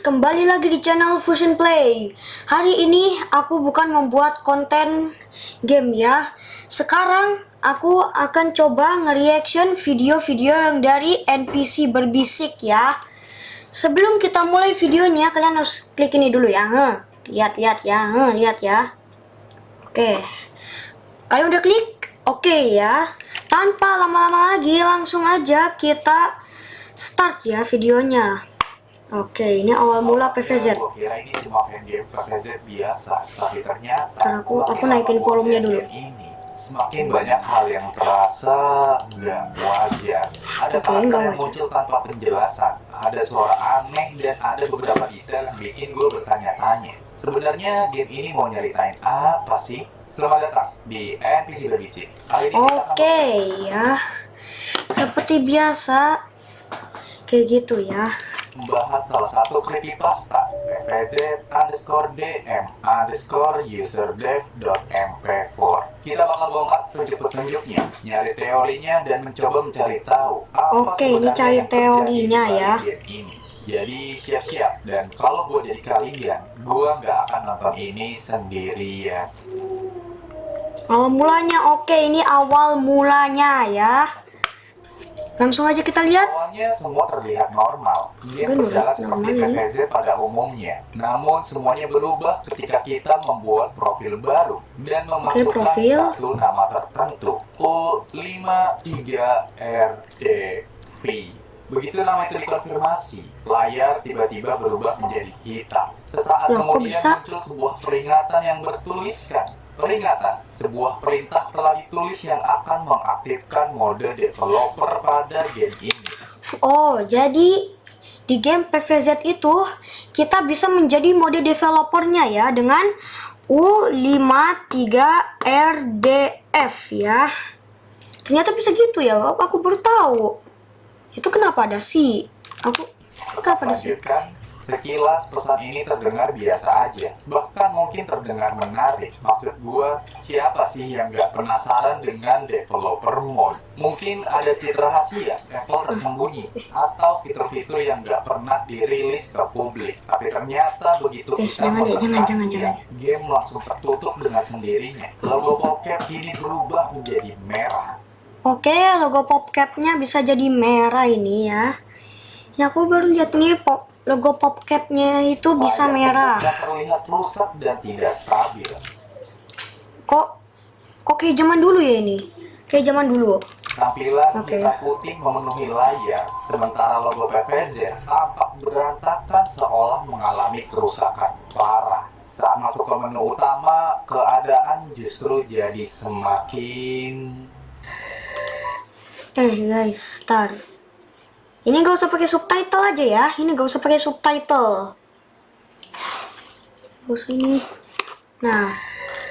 guys, kembali lagi di channel Fusion Play. Hari ini aku bukan membuat konten game ya. Sekarang aku akan coba nge-reaction video-video yang dari NPC berbisik ya. Sebelum kita mulai videonya, kalian harus klik ini dulu ya. Lihat ya, lihat ya. Oke. Kalian udah klik? Oke ya. Tanpa lama-lama lagi, langsung aja kita start ya videonya. Oke, ini awal mula PVZ. Gua kira ini cuma fan game PVZ biasa, tapi ternyata Ntar aku naikin volumenya dulu. Ini semakin banyak hal yang terasa nggak wajar. Ada Oke, karakter nggak yang wajar. muncul tanpa penjelasan, ada suara aneh dan ada beberapa detail yang bikin gue bertanya-tanya. Sebenarnya game ini mau nyeritain apa sih? Selamat datang di NPC Berbisik. Kali ini kita akan Oke ya, seperti biasa kayak gitu ya. membahas salah satu creepypasta pvz_dm_userdev.mp4. Kita bakal bongkar petunjuk-petunjuknya, nyari teorinya, dan mencoba mencari tahu apa Oke, ini sebenarnya cari yang terjadi teorinya di balik ya. game ini. Jadi siap-siap, dan kalau gue jadi kalian, gue nggak akan nonton ini sendirian. Awal mulanya, oke, ini awal mulanya ya. Langsung aja kita lihat. Awalnya semua terlihat normal. Game Gue berjalan normal seperti ini. PVZ pada umumnya. Namun semuanya berubah ketika kita membuat profil baru dan memasukkan profil. satu nama tertentu, U53RDV. Begitu nama itu dikonfirmasi, layar tiba-tiba berubah menjadi hitam. Sesaat Loh, kok kemudian bisa? muncul sebuah peringatan yang bertuliskan, peringatan, sebuah perintah telah ditulis yang akan mengaktifkan mode developer pada game ini. Oh, jadi di game PVZ itu kita bisa menjadi mode developernya ya dengan U53RDF ya. Ternyata bisa gitu ya. Aku baru tahu. Itu kenapa ada si? Kenapa ada si? Lanjutkan, sekilas pesan ini terdengar biasa aja, bahkan mungkin terdengar menarik. Maksud gua, siapa sih yang nggak penasaran dengan developer mode? Mungkin ada citra rahasia, level tersembunyi, atau fitur-fitur yang nggak pernah dirilis ke publik. Tapi ternyata begitu kita jangan menekan jangan. game langsung tertutup dengan sendirinya. Logo bokep kini berubah menjadi merah. Oke, logo PopCap-nya bisa jadi merah ini ya. Ini aku baru lihat nih logo PopCap-nya itu bisa Layar merah. terbuka terlihat rusak dan tidak stabil. Kok kayak zaman dulu ya ini? Kayak zaman dulu. Tampilan Oke. hitam putih memenuhi layar, sementara logo PVZ tampak berantakan seolah mengalami kerusakan parah. Saat masuk ke menu utama, keadaan justru jadi semakin... Guys, start. Ini gak usah pakai subtitle aja ya. Ini gak usah pakai subtitle. Terus ini. Nah,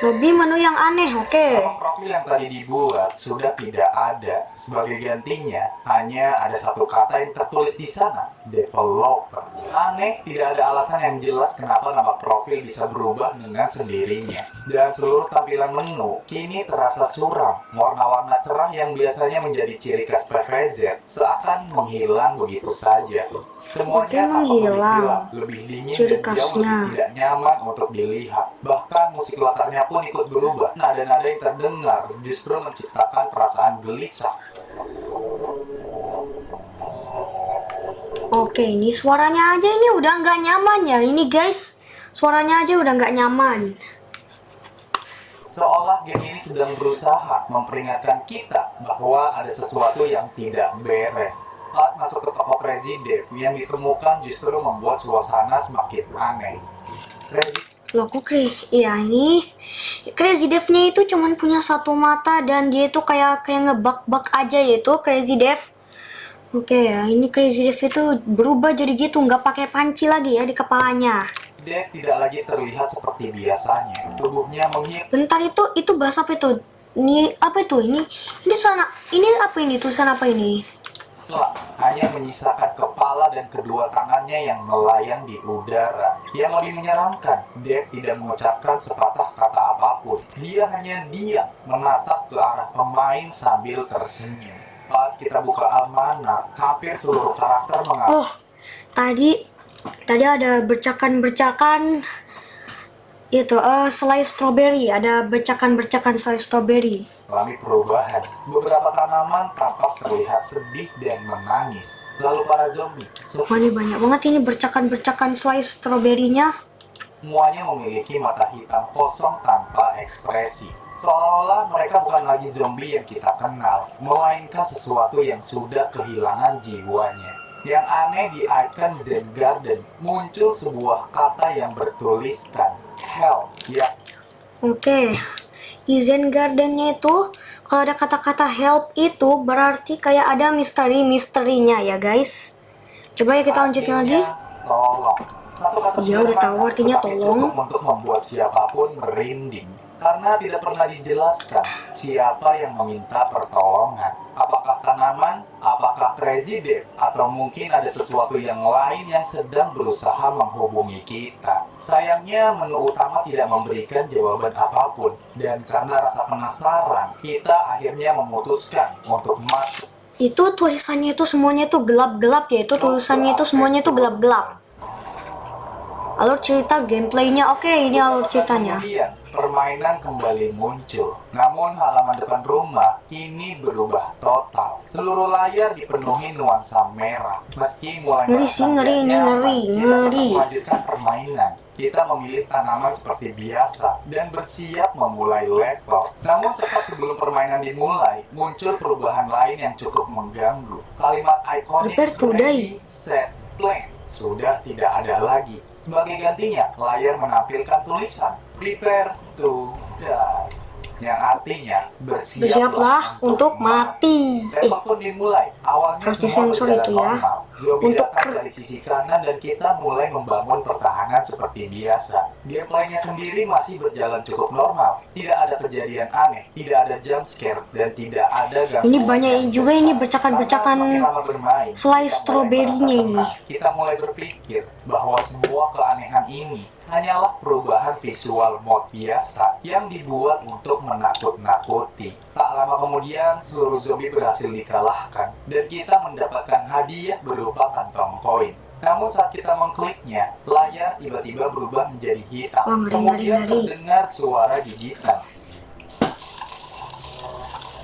lebih menu yang aneh, oke. Nama profil yang tadi dibuat sudah tidak ada. Sebagai gantinya, hanya ada satu kata yang tertulis di sana, developer. Aneh, tidak ada alasan yang jelas kenapa nama profil bisa berubah dengan sendirinya. Dan seluruh tampilan menu kini terasa suram. Warna-warna cerah yang biasanya menjadi ciri khas PVZ seakan menghilang begitu saja. Semuanya tampak menghilang lebih dingin ciri dan jauh khasnya. lebih tidak nyaman untuk dilihat. Bahkan musik latarnya pun ikut berubah. Nada-nada yang terdengar justru menciptakan perasaan gelisah. Oke, ini suaranya aja ini udah nggak nyaman ya. Ini guys, suaranya aja udah nggak nyaman. Seolah game ini sedang berusaha memperingatkan kita bahwa ada sesuatu yang tidak beres. Pas masuk ke toko Crazy Dev yang ditemukan justru membuat suasana semakin aneh. Loh, kok iya, ini Crazy Dev-nya itu cuman punya satu mata dan dia itu kayak ngebug-bug aja yaitu Crazy Dev. Oke ya, ini Crazy Dev itu berubah jadi gitu, nggak pakai panci lagi ya di kepalanya. Dev tidak lagi terlihat seperti biasanya. Tubuhnya menghilang. Bentar, itu bahasa apa itu? Ini apa itu? Ini sana. Ini apa ini? Tulisan apa ini? Hanya menyisakan kepala dan kedua tangannya yang melayang di udara. Yang lebih menyeramkan, Dev tidak mengucapkan sepatah kata apapun. Dia hanya diam, menatap ke arah pemain sambil tersenyum. Pas kita buka almanak, hampir seluruh karakter mengalami. Oh, tadi Tadi ada bercakan-bercakan itu selai strawberry, ada bercakan-bercakan selai strawberry. Alami perubahan. Beberapa tanaman tampak terlihat sedih dan menangis. Lalu para zombie, Wah, ini banyak banget ini bercakan-bercakan selai stroberinya. semuanya memiliki mata hitam kosong tanpa ekspresi. Seolah-olah mereka bukan lagi zombie yang kita kenal, melainkan sesuatu yang sudah kehilangan jiwanya. Yang aneh di icon Zen Garden muncul sebuah kata yang bertuliskan Help. Ya, Oke, di Zen Gardennya itu kalau ada kata-kata help itu berarti kayak ada misteri-misterinya ya guys. Coba ya kita lanjutin lagi. artinya tolong. Satu kata Iya, udah tahu sederhana, artinya tetapi tolong. cukup untuk membuat siapapun merinding. Karena tidak pernah dijelaskan siapa yang meminta pertolongan. Apakah tanaman, apakah Crazy Dave, atau mungkin ada sesuatu yang lain yang sedang berusaha menghubungi kita. Sayangnya menu utama tidak memberikan jawaban apapun. Dan karena rasa penasaran, kita akhirnya memutuskan untuk masuk. Itu tulisannya itu semuanya itu gelap-gelap ya. Itu tulisannya itu semuanya itu gelap-gelap. Alur cerita gameplaynya, oke, ini alur ceritanya. Kemudian, permainan kembali muncul. Namun halaman depan rumah kini berubah total. Seluruh layar dipenuhi nuansa merah. Meski mulai Ngeri sih, ngeri, ini nyaman, ngeri, kita ngeri. tetap melanjutkan permainan. Kita memilih tanaman seperti biasa dan bersiap memulai level. Namun tepat sebelum permainan dimulai, muncul perubahan lain yang cukup mengganggu. Kalimat ikonik Prepare to die. ready, set, play sudah tidak ada lagi. Sebagai gantinya, layar menampilkan tulisan Prepare to die, yang artinya Bersiaplah untuk mati. Level pun dimulai. Awalnya Harus semua disensor berjalan itu ya. normal. Zombie Untuk datang dari sisi kanan dan kita mulai membangun pertahanan seperti biasa. Gameplaynya sendiri masih berjalan cukup normal. Tidak ada kejadian aneh, tidak ada jump scare, dan tidak ada gangguan. Ini banyak yang juga besar. ini bercakan-bercakan Karena semakin lama bermain, selai kita mulai stroberinya merasa ini. tenang. Kita mulai berpikir bahwa semua keanehan ini hanyalah perubahan visual mod biasa yang dibuat untuk menakut-nakuti. Tak lama kemudian, seluruh zombie berhasil dikalahkan, dan kita mendapatkan hadiah berupa kantong koin. Namun saat kita mengkliknya, layar tiba-tiba berubah menjadi hitam. Wah, ngeri, Kemudian ngeri, ngeri. terdengar suara gigitan.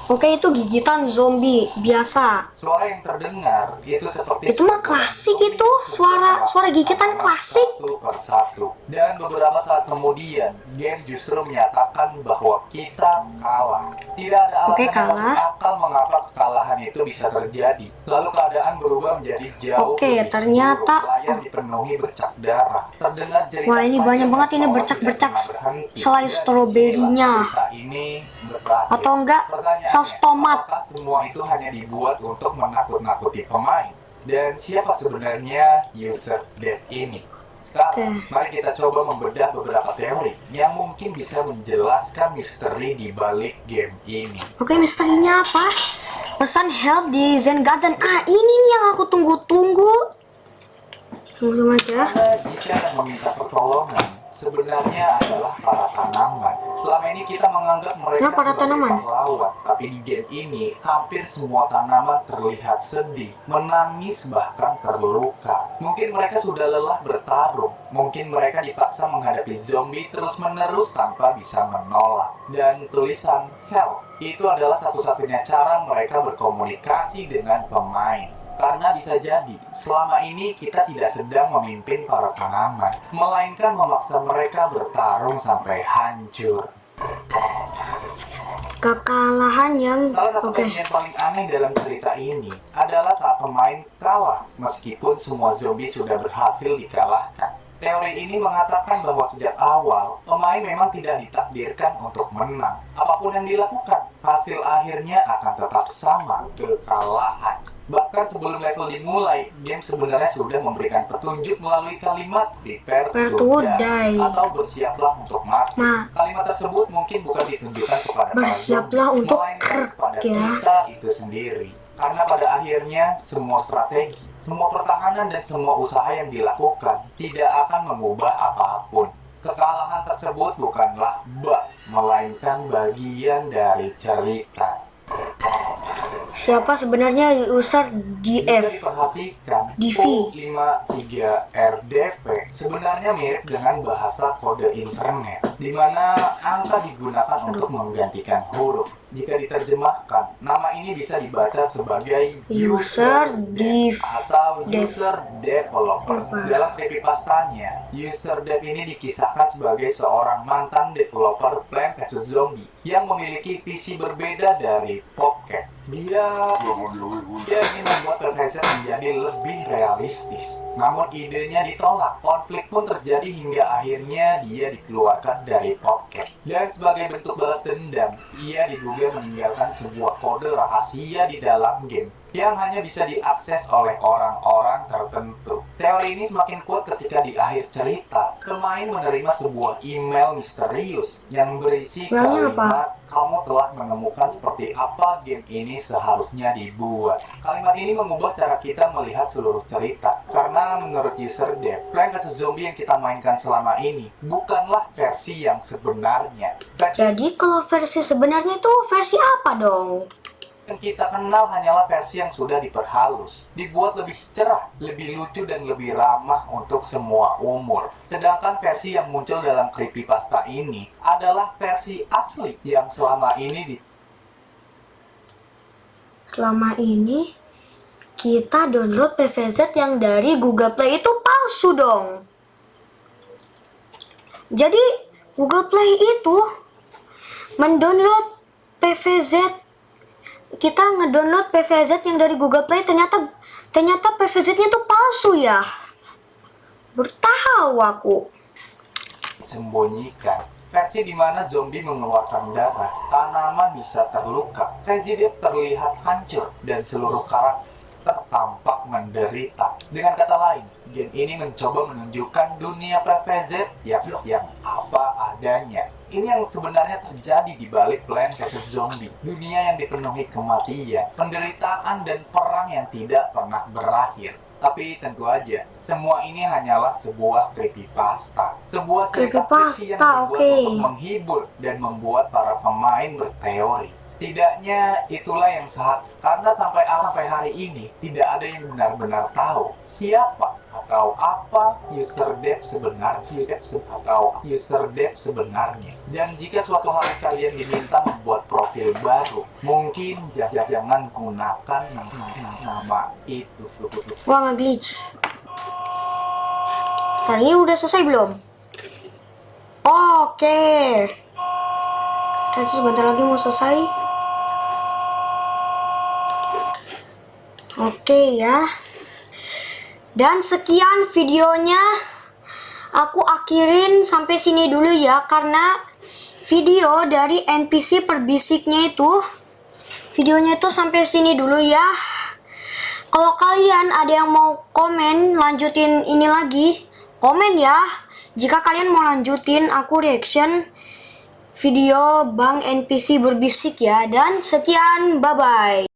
Oke, itu gigitan zombie biasa. Suara yang terdengar itu seperti Itu mah klasik itu, suara gigitan klasik. satu persatu. Dan beberapa saat kemudian, game justru menyatakan bahwa kita kalah. Tidak ada alasan Oke, yang kalah. masuk akal mengapa kekalahan itu bisa terjadi. Lalu keadaan berubah menjadi jauh Oke, lebih ternyata- buruk. Layar dipenuhi bercak darah. Terdengar jeritan Wah, ini panjang banyak banget ini yang bercak-bercak tidak pernah berhenti. selai Dan stroberinya. cerita ini berakhir. Atau enggak Pertanyaannya, saus tomat. apakah semua itu hanya dibuat untuk menakut-nakuti pemain? Dan siapa sebenarnya user dev ini? Sekarang, Oke. mari kita coba membedah beberapa teori yang mungkin bisa menjelaskan misteri di balik game ini. Oke, misterinya apa? Pesan help di Zen Garden. Ah, ini nih yang aku tunggu-tunggu. Langsung aja. Karena jika yang meminta pertolongan sebenarnya adalah para tanaman. Selama ini kita menganggap mereka Nah, para sebagai tanaman. pahlawan, tapi di game ini hampir semua tanaman terlihat sedih, menangis bahkan terluka. Mungkin mereka sudah lelah bertarung, mungkin mereka dipaksa menghadapi zombie terus-menerus tanpa bisa menolak. Dan tulisan help itu adalah satu-satunya cara mereka berkomunikasi dengan pemain. Karena bisa jadi, selama ini kita tidak sedang memimpin para tanaman, melainkan memaksa mereka bertarung sampai hancur. Kekalahan yang Salah satu oke. bagian paling aneh dalam cerita ini adalah saat pemain kalah, meskipun semua zombie sudah berhasil dikalahkan. Teori ini mengatakan bahwa sejak awal, pemain memang tidak ditakdirkan untuk menang. Apapun yang dilakukan, hasil akhirnya akan tetap sama, kekalahan. Bahkan sebelum level dimulai, game sebenarnya sudah memberikan petunjuk melalui kalimat prepare to die atau bersiaplah untuk mati. Nah. Kalimat tersebut mungkin bukan ditunjukkan kepada para Bersiaplah zombie, untuk melainkan kepada ya. kita itu sendiri. Karena pada akhirnya semua strategi, semua pertahanan dan semua usaha yang dilakukan tidak akan mengubah apapun. Kekalahan tersebut bukanlah bug, melainkan bagian dari cerita. Siapa sebenarnya user Jika DF? diperhatikan, DV. U53RDV sebenarnya mirip dengan bahasa kode internet, di mana angka digunakan untuk menggantikan huruf. Jika diterjemahkan, nama ini bisa dibaca sebagai User dev atau dev. user developer. Dalam creepypastanya, user dev ini dikisahkan sebagai seorang mantan developer Plants vs Zombie yang memiliki visi berbeda dari Pocket. Dia ingin membuat PvZ menjadi lebih realistis. Namun idenya ditolak. Konflik pun terjadi hingga akhirnya dia dikeluarkan dari Pocket. Dan sebagai bentuk balas dendam, ia diduga meninggalkan sebuah kode rahasia di dalam game yang hanya bisa diakses oleh orang-orang tertentu. Teori ini semakin kuat ketika di akhir cerita, pemain menerima sebuah email misterius yang berisi kalimat "Kamu telah menemukan seperti apa game ini seharusnya dibuat." Kalimat ini mengubah cara kita melihat seluruh cerita, karena menurut user dev, Plants vs Zombie yang kita mainkan selama ini bukanlah versi yang sebenarnya. Jadi kalau versi sebenarnya itu versi apa dong? Yang kita kenal hanyalah versi yang sudah diperhalus, dibuat lebih cerah, lebih lucu, dan lebih ramah untuk semua umur. Sedangkan versi yang muncul dalam creepypasta ini adalah versi asli yang selama ini kita download PvZ yang dari Google Play itu palsu dong. Jadi Google Play itu mendownload PvZ. Kita ngedownload PvZ yang dari Google Play, ternyata PvZ-nya tuh palsu ya. Bertahu aku. Sembunyikan versi di mana zombie mengeluarkan darah, tanaman bisa terluka, Resident terlihat hancur, dan seluruh karakter tampak menderita. Dengan kata lain, game ini mencoba menunjukkan dunia PvZ yang apa adanya. Ini yang sebenarnya terjadi di balik Plants vs Zombie. Dunia yang dipenuhi kematian, penderitaan, dan perang yang tidak pernah berakhir. Tapi tentu aja, semua ini hanyalah sebuah creepypasta. Sebuah cerita fiksi yang dibuat untuk menghibur dan membuat para pemain berteori. Setidaknya itulah yang karena sampai hari ini tidak ada yang benar-benar tahu siapa atau apa user dev sebenarnya. Dan jika suatu hari kalian diminta membuat profil baru, mungkin jangan gunakan nama itu. Wah, nge-glitch. Tadi udah selesai belum? Oke. Tadi sebentar lagi mau selesai. Oke ya. Dan sekian videonya. Aku akhirin sampai sini dulu ya, karena video dari NPC perbisiknya itu videonya itu sampai sini dulu ya. Kalau kalian ada yang mau komen lanjutin ini lagi, komen ya. Jika kalian mau lanjutin aku reaction video Bang NPC berbisik ya. Dan sekian, bye bye.